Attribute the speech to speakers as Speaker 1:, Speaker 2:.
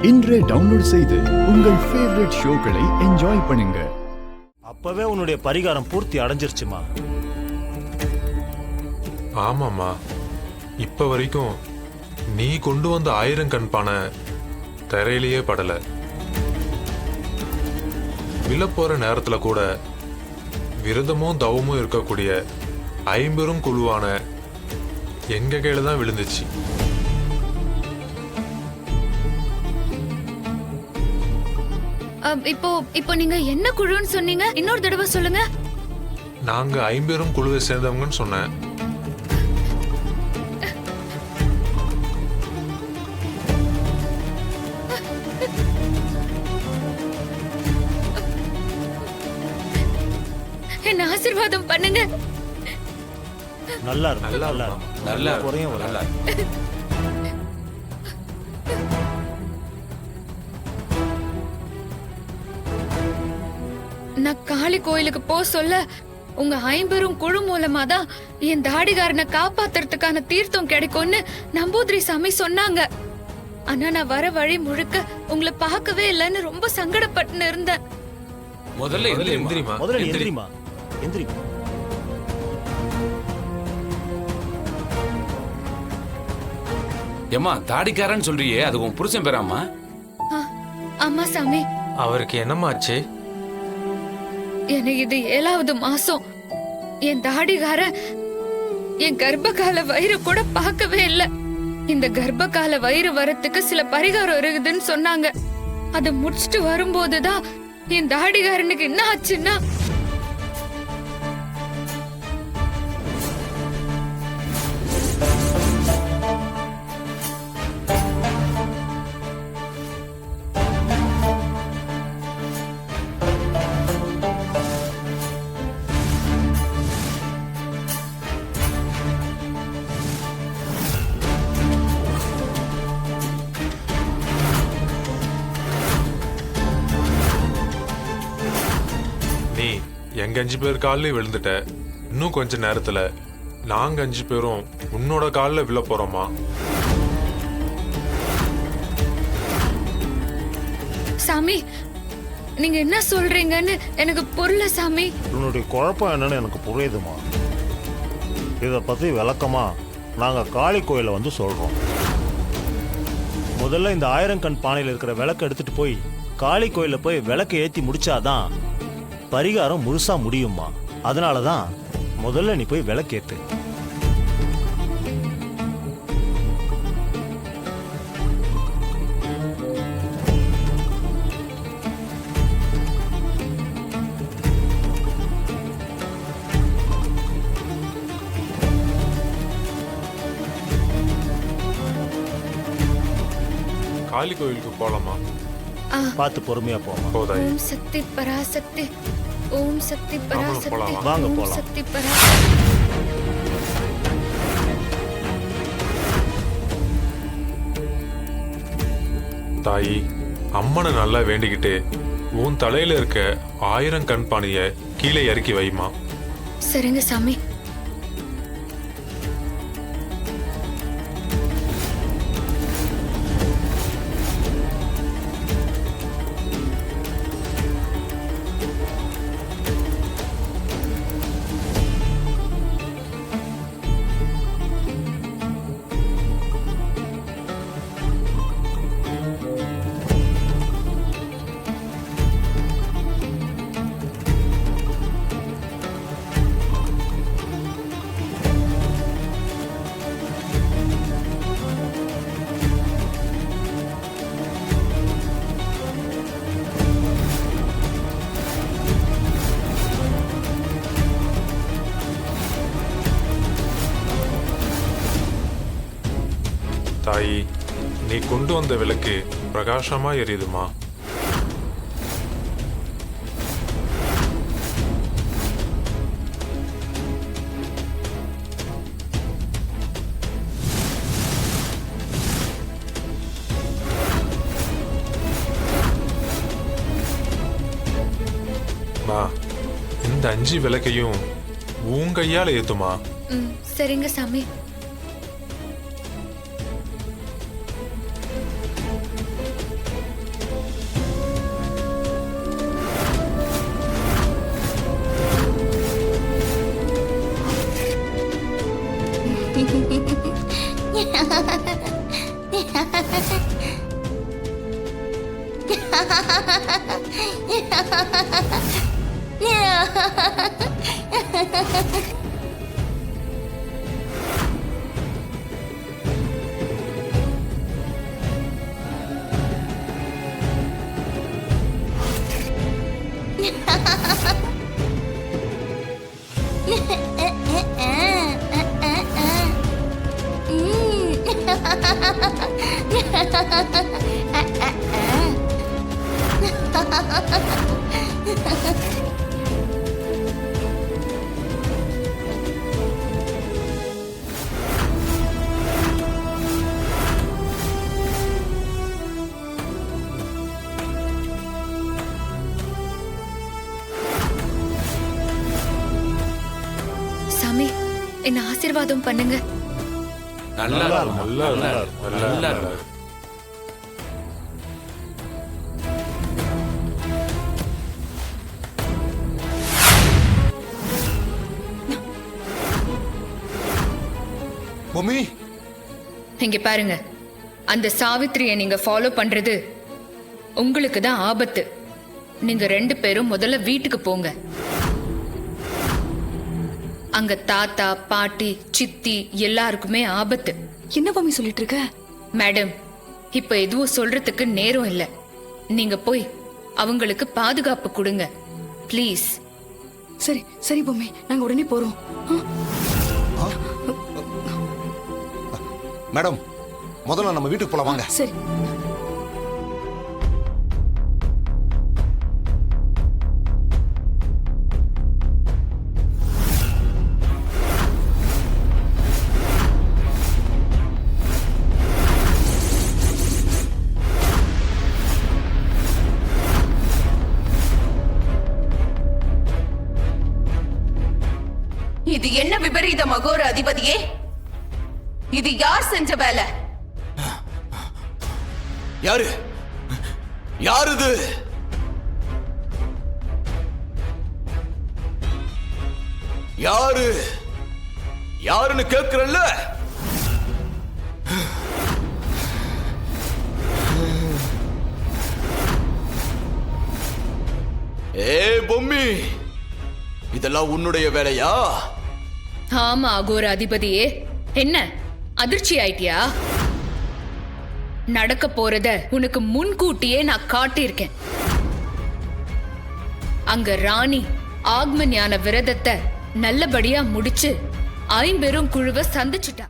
Speaker 1: இன்றே டவுன்லோட் செய்து உங்கள் ஃபேவரட் ஷோக்களை என்ஜாய் பண்ணுங்க.
Speaker 2: அப்பவே உன்னுடைய பரிகாரம் பூர்த்தி அடைஞ்சிருச்சுமா.
Speaker 3: ஆமாம்மா, இப்ப வரைக்கும் நீ கொண்டு வந்த 1000 கண் பானை தரையிலேயே படல. விழப்போற நேரத்துல கூட விரதமும் தவமும் இருக்கக்கூடிய 50 குழுவான எங்க கையில தான் விழுந்துச்சு.
Speaker 4: இப்போ நீங்க என்ன குழுன்னு சொன்னீங்க? இன்னொரு தடவை சொல்லுங்க.
Speaker 3: நாங்க 50 குழுவை சேர்ந்தவங்கன்னு சொன்னேன்.
Speaker 4: என்ன ஆசீர்வாதம் பண்ணுங்க.
Speaker 2: நல்லா இருக்கும், நல்லா இருக்கும், நல்லா குறையும் வரல.
Speaker 4: நான் காளி கோயிலுக்கு போ சொல்ல உங்க 50 குழு மூலமா தான் என் தாடிகாரனை காப்பாத்துறதுக்கான தீர்த்தம் கிடைக்கும்னு நம்பூதிரி சாமி சொன்னாங்க. ஆனா நான் வர வழி முழுக்க உங்களை பார்க்கவே இல்லைன்னு ரொம்ப சங்கடப்பட்டு இருந்தேன்.
Speaker 3: முதல்ல எந்திரிமா,
Speaker 2: முதல்ல எந்திரிமா, எந்திரி.
Speaker 5: ஏம்மா, தாடிக்காரன்னு சொல்றியே, அது உன் புருஷன் பேராமா?
Speaker 4: ஆமா சாமி.
Speaker 3: அவருக்கு என்னமாச்சு?
Speaker 4: எனக்கு இது 7வது மாசம். என் தாடிகார என் கர்ப்பகால வயிறு கூட பார்க்கவே இல்லை. இந்த கர்ப்பகால வயிறு வரத்துக்கு சில பரிகாரம் இருக்குதுன்னு சொன்னாங்க. அதை முடிச்சுட்டு வரும்போதுதான் என் தாடிகாரனுக்கு என்ன ஆச்சுன்னா,
Speaker 3: நீ எங்க 5 பேர் காலில் விழுந்துட்ட. இன்னும் கொஞ்ச நேரத்துல நாங்க 5 பேரும் உன்னோட காலில் விழ போறோமா?
Speaker 4: சாமி நீங்க என்ன சொல்றீங்கன்னு எனக்கு புரியல சாமி.
Speaker 2: உன்னுடைய குழப்பம் என்னன்னு எனக்கு புரியுதுமா. இதை பத்தி விளக்கமா நாங்க காளி கோயில வந்து சொல்றோம். முதல்ல இந்த 1000 கண் பானையில் இருக்கிற விளக்கு எடுத்துட்டு போய் காளி கோயில போய் விளக்கு ஏத்தி முடிச்சாதான் பரிகாரம் முழுசா முடியுமா. அதனாலதான் முதல்ல நீ போய் விளக்கேத்து.
Speaker 3: காளி கோயிலுக்கு போலாமா?
Speaker 2: பார்த்து பொறுமையா போமா.
Speaker 3: போதாய்.
Speaker 4: ஓம் சக்தி பராசக்தி, ஓம் சக்தி பராசக்தி,
Speaker 2: வாங்க
Speaker 4: ஓம்
Speaker 2: போலாம்.
Speaker 4: சக்தி பராசக்தி.
Speaker 3: தாயி, அம்மனை நல்லா வேண்டிக்கிட்டு உன் தலையில இருக்க 1000 கண் பானைய கீழே இறக்கி வைமா.
Speaker 4: சரிங்க சாமி.
Speaker 3: தாயி, நீ கொண்டு வந்த விளக்கு பிரகாசமா எரியுதுமா. இந்த 5 விளக்கையும் உன் கையால ஏத்துமா.
Speaker 4: சரிங்க சாமி. சாமி என்ன ஆசீர்வாதம் பண்ணுங்க.
Speaker 5: நல்லா இருக்கும்,
Speaker 3: நல்லா
Speaker 5: நல்லா
Speaker 3: இருக்கும்,
Speaker 5: இருக்கும், நல்லா இருக்கும்.
Speaker 6: மம்மி
Speaker 4: இங்க பாருங்க, அந்த சாவித்திரியை நீங்க ஃபாலோ பண்றது உங்களுக்கு தான் ஆபத்து. நீங்க 2 பேரும் முதல்ல வீட்டுக்கு போங்க. அங்க தாத்தா பாட்டி சித்தி எல்லாருக்குமே ஆபத்து.
Speaker 7: என்ன மம்மி சொல்லிட்டு இருக்க?
Speaker 4: மேடம், இப்ப எதுவும் சொல்றதுக்கு நேரம் இல்ல. நீங்க போய் அவங்களுக்கு பாதுகாப்பு கொடுங்க ப்ளீஸ்.
Speaker 7: சரி சரி மம்மி, நாங்க உடனே போறோம்.
Speaker 6: மேடம், முதல்ல நம்ம வீட்டுக்கு போலாம் வாங்க.
Speaker 7: சரி.
Speaker 8: இது என்ன விபரீதம் அகோர அதிபதியே? இது யார் செஞ்ச வேலை?
Speaker 6: யாரு யாரு இது? யாரு யாருன்னு கேக்குறல்ல? ஏ பொம்மி, இதெல்லாம் உன்னுடைய வேலையா?
Speaker 4: ஆமா அகோர அதிபதியே. என்ன அதிர்ச்சி ஆயிட்டியா? நடக்க போறத உனக்கு முன்கூட்டியே நான் காட்டியிருக்கேன். அங்க ராணி ஆக்ம ஞான விரதத்தை நல்லபடியா முடிச்சு 50 குழுவை சந்திச்சுட்டா.